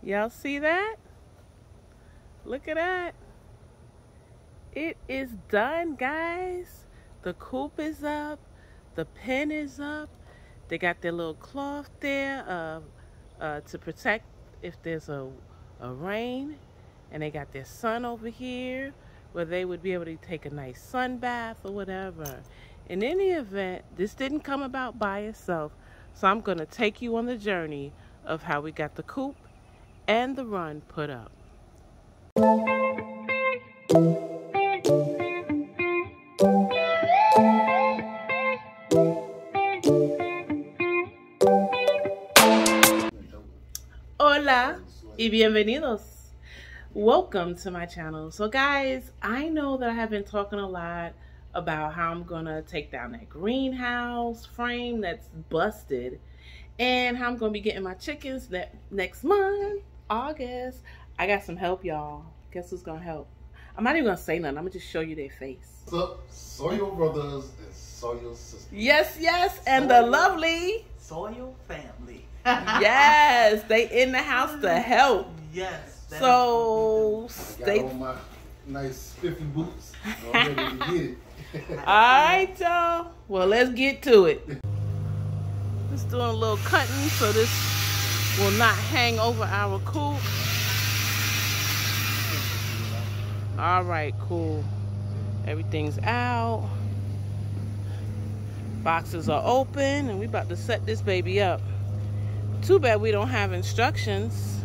Y'all see that? Look at that. It is done, guys. The coop is up. The pen is up. They got their little cloth there to protect if there's a rain. And they got their sun over here where they would be able to take a nice sun bath or whatever. In any event, this didn't come about by itself. So I'm going to take you on the journey of how we got the coop and the run put up. Hola y bienvenidos. Welcome to my channel. So guys, I know that I have been talking a lot about how I'm gonna take down that greenhouse frame that's busted and how I'm gonna be getting my chickens next month, August. I got some help, y'all. Guess who's gonna help? I'm not even gonna say nothing. I'm gonna just show you their face. What's up, Soil Brothers and Soil Sisters? Yes, yes, and the lovely Soil family. Yes, they in the house to help. Yes. So I got on my nice spiffy boots. I'm ready to get it. Alright, y'all. Well, let's get to it. Just doing a little cutting so this will not hang over our coop. Alright, cool. Everything's out. Boxes are open and we about to set this baby up. Too bad we don't have instructions.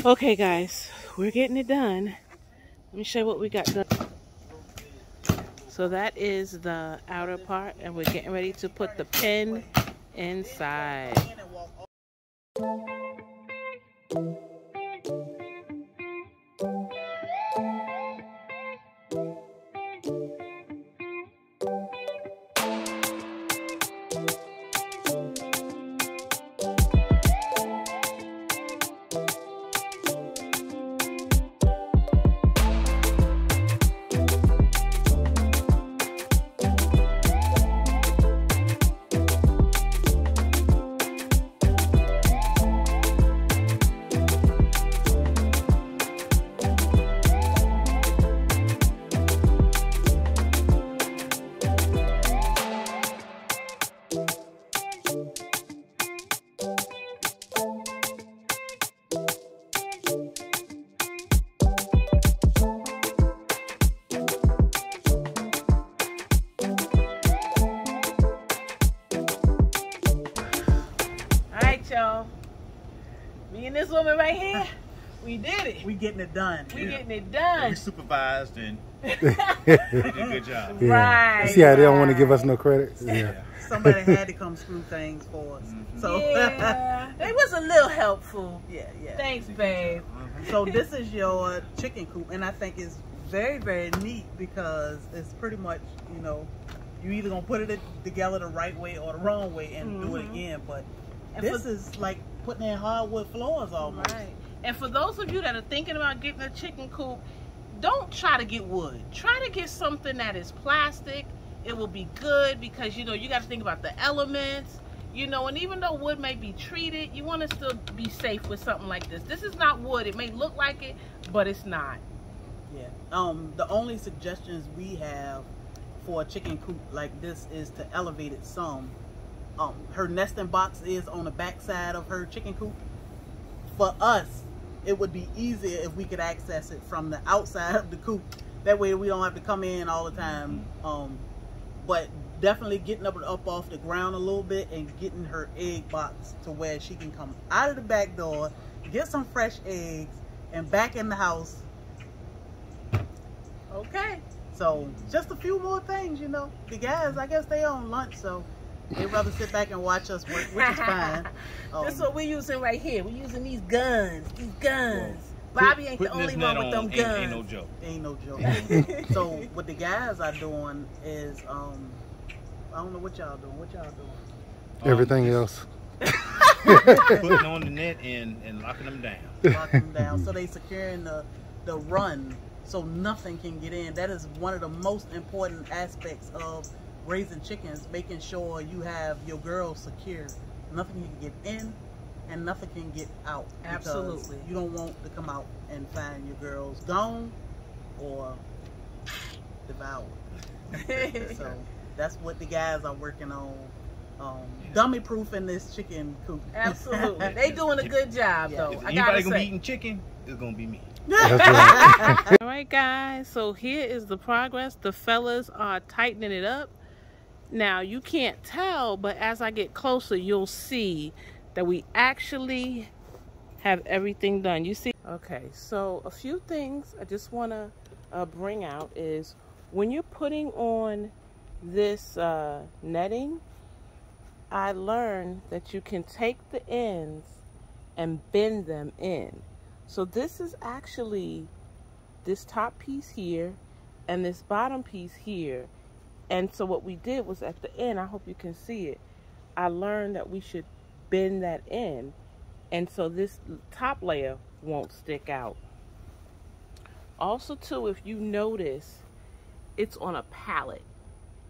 Okay guys, we're getting it done. Let me show you what we got done. So that is the outer part and we're getting ready to put the pen inside. Y'all, me and this woman right here, we did it. We getting it done. We getting it done. We supervised and we did a good job. Yeah. Right. You see how they don't want to give us no credit? Yeah. Somebody had to come screw things for us. So yeah, it was a little helpful. Yeah. Thanks, babe. So this is your chicken coop, and I think it's very, very neat because it's pretty much, you know, you either gonna put it together the right way or the wrong way and do it again. But and this is like putting in hardwood floors almost. Right. And for those of you that are thinking about getting a chicken coop, don't try to get wood. Try to get something that is plastic. It will be good because, you know, you got to think about the elements, you know, and even though wood may be treated, you want to still be safe with something like this. This is not wood. It may look like it, but it's not. Yeah. The only suggestions we have for a chicken coop like this is to elevate it some. Her nesting box is on the back side of her chicken coop. For us, it would be easier if we could access it from the outside of the coop. That way we don't have to come in all the time. But definitely getting up off the ground a little bit and getting her egg box to where she can come out of the back door, get some fresh eggs, and back in the house. Okay. So just a few more things, you know. The guys, I guess they on lunch, so they'd rather sit back and watch us work, which is fine. That's what we're using right here. We're using these guns. Bobby ain't the only one with them guns. Ain't no joke. Ain't no joke. So what the guys are doing is, I don't know what y'all doing. What y'all doing? Everything else. Putting on the net and locking them down. Locking them down. So they securing the run so nothing can get in. That is one of the most important aspects of raising chickens, making sure you have your girls secure. Nothing can get in and nothing can get out. Absolutely. You don't want to come out and find your girls gone or devoured. So that's what the guys are working on. Dummy proofing this chicken coop. Absolutely. They doing a good job though. If I anybody gotta gonna say. be eating chicken, it's gonna be me. All right, guys. So here is the progress. The fellas are tightening it up. Now you can't tell, but as I get closer, you'll see that we actually have everything done. You see? Okay. So a few things I just want to bring out is when you're putting on this netting, I learned that you can take the ends and bend them in. So this is actually this top piece here and this bottom piece here. And so what we did was at the end, I hope you can see it, I learned that we should bend that in. And so this top layer won't stick out. Also too, if you notice, it's on a pallet.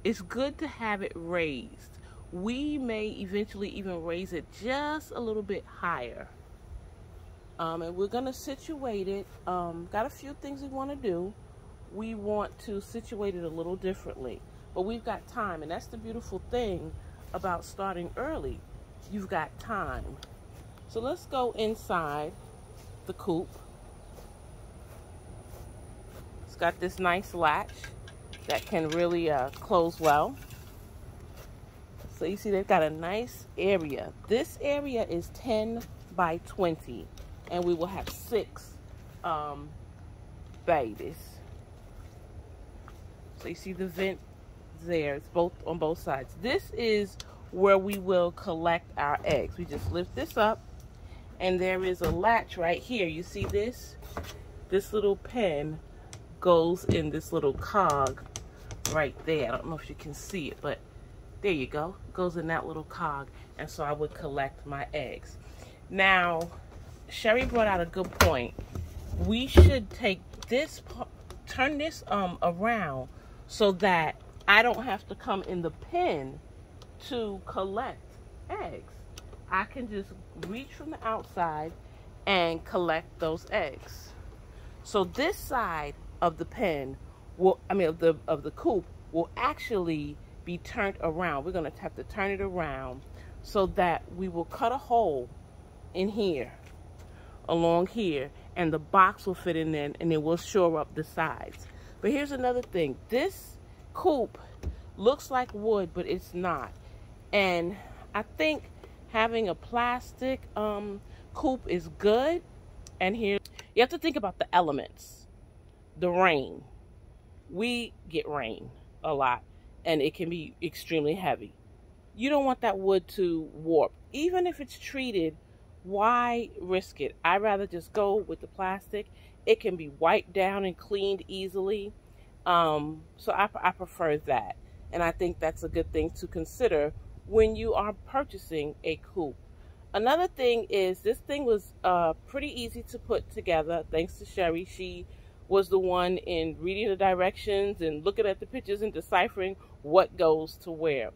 It's good to have it raised. We may eventually even raise it just a little bit higher. And we're going to situate it. Got a few things we want to do. We want to situate it a little differently. But we've got time. And that's the beautiful thing about starting early. You've got time. So let's go inside the coop. It's got this nice latch that can really close well. So you see they've got a nice area. This area is 10 by 20 and we will have 6 babies. So you see the vent there. It's both on both sides. This is where we will collect our eggs. We just lift this up and there is a latch right here. You see this? This little pin goes in this little cog right there. I don't know if you can see it, but there you go. It goes in that little cog. And so I would collect my eggs. Now, Sherry brought out a good point. We should take this, turn this around so that I don't have to come in the pen to collect eggs. I can just reach from the outside and collect those eggs. So this side of the pen will, of the coop will actually be turned around. We're going to have to turn it around so that we will cut a hole in here, along here, and the box will fit in there and it will shore up the sides. But here's another thing. This coop looks like wood, but it's not. And I think having a plastic coop is good. And here, you have to think about the elements. The rain. We get rain a lot and it can be extremely heavy. You don't want that wood to warp. Even if it's treated, why risk it? I'd rather just go with the plastic. It can be wiped down and cleaned easily. So I prefer that. And I think that's a good thing to consider when you are purchasing a coop. Another thing is this thing was pretty easy to put together thanks to Sherry. She was the one in reading the directions and looking at the pictures and deciphering what goes to where.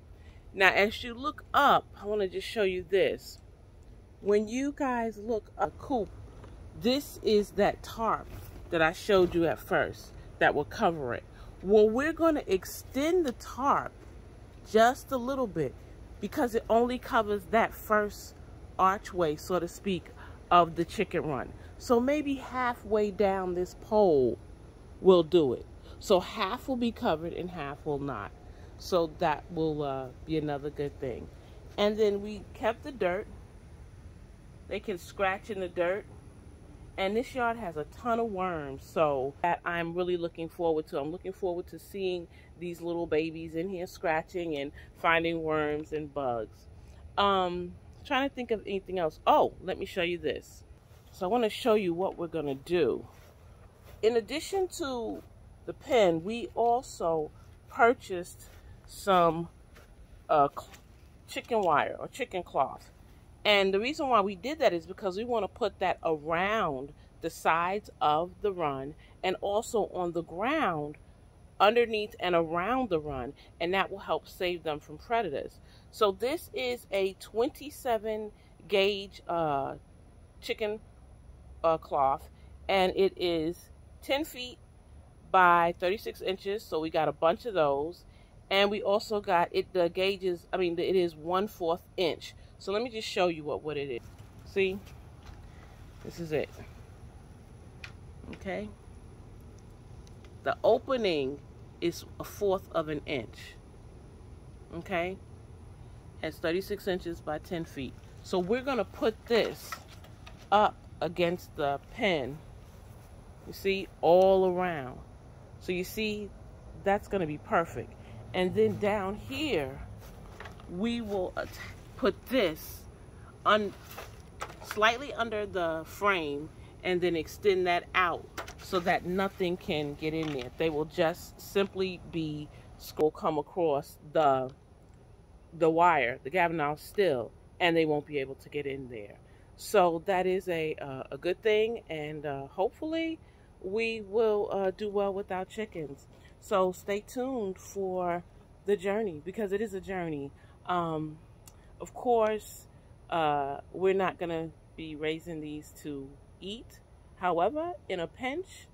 Now, as you look up, I want to just show you this. When you guys look at a coop, this is that tarp that I showed you at first that will cover it. Well, we're going to extend the tarp just a little bit because it only covers that first archway, so to speak, of the chicken run. So maybe halfway down this pole will do it. So half will be covered and half will not. So that will be another good thing. And then we kept the dirt. They can scratch in the dirt. And this yard has a ton of worms, so that I'm really looking forward to. I'm looking forward to seeing these little babies in here scratching and finding worms and bugs. Trying to think of anything else. Oh, let me show you this. So I want to show you what we're going to do. In addition to the pen, we also purchased some chicken wire or chicken cloth. And the reason why we did that is because we want to put that around the sides of the run and also on the ground underneath and around the run, and that will help save them from predators. So this is a 27 gauge chicken cloth, and it is 10 feet by 36 inches, so we got a bunch of those. And we also got it, the gauges, I mean, it is 1/4 inch. So let me just show you what it is. See, this is it. Okay, the opening is 1/4 of an inch. Okay, it's 36 inches by 10 feet. So we're gonna put this up against the pen, you see, all around. So you see, that's gonna be perfect. And then down here, we will put this slightly under the frame and then extend that out so that nothing can get in there. They will just simply be, come across the wire, the galvanized steel, and they won't be able to get in there. So that is a good thing, and hopefully we will do well with our chickens. So stay tuned for the journey, because it is a journey. Of course, we're not going to be raising these to eat. However, in a pinch,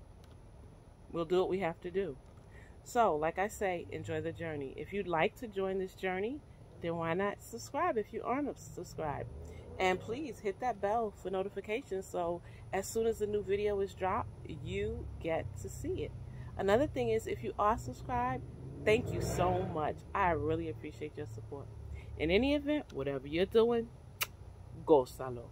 we'll do what we have to do. So, like I say, enjoy the journey. If you'd like to join this journey, then why not subscribe if you aren't subscribed? And please hit that bell for notifications, so as soon as a new video is dropped, you get to see it. Another thing is, if you are subscribed, thank you so much. I really appreciate your support. In any event, whatever you're doing, gózalo.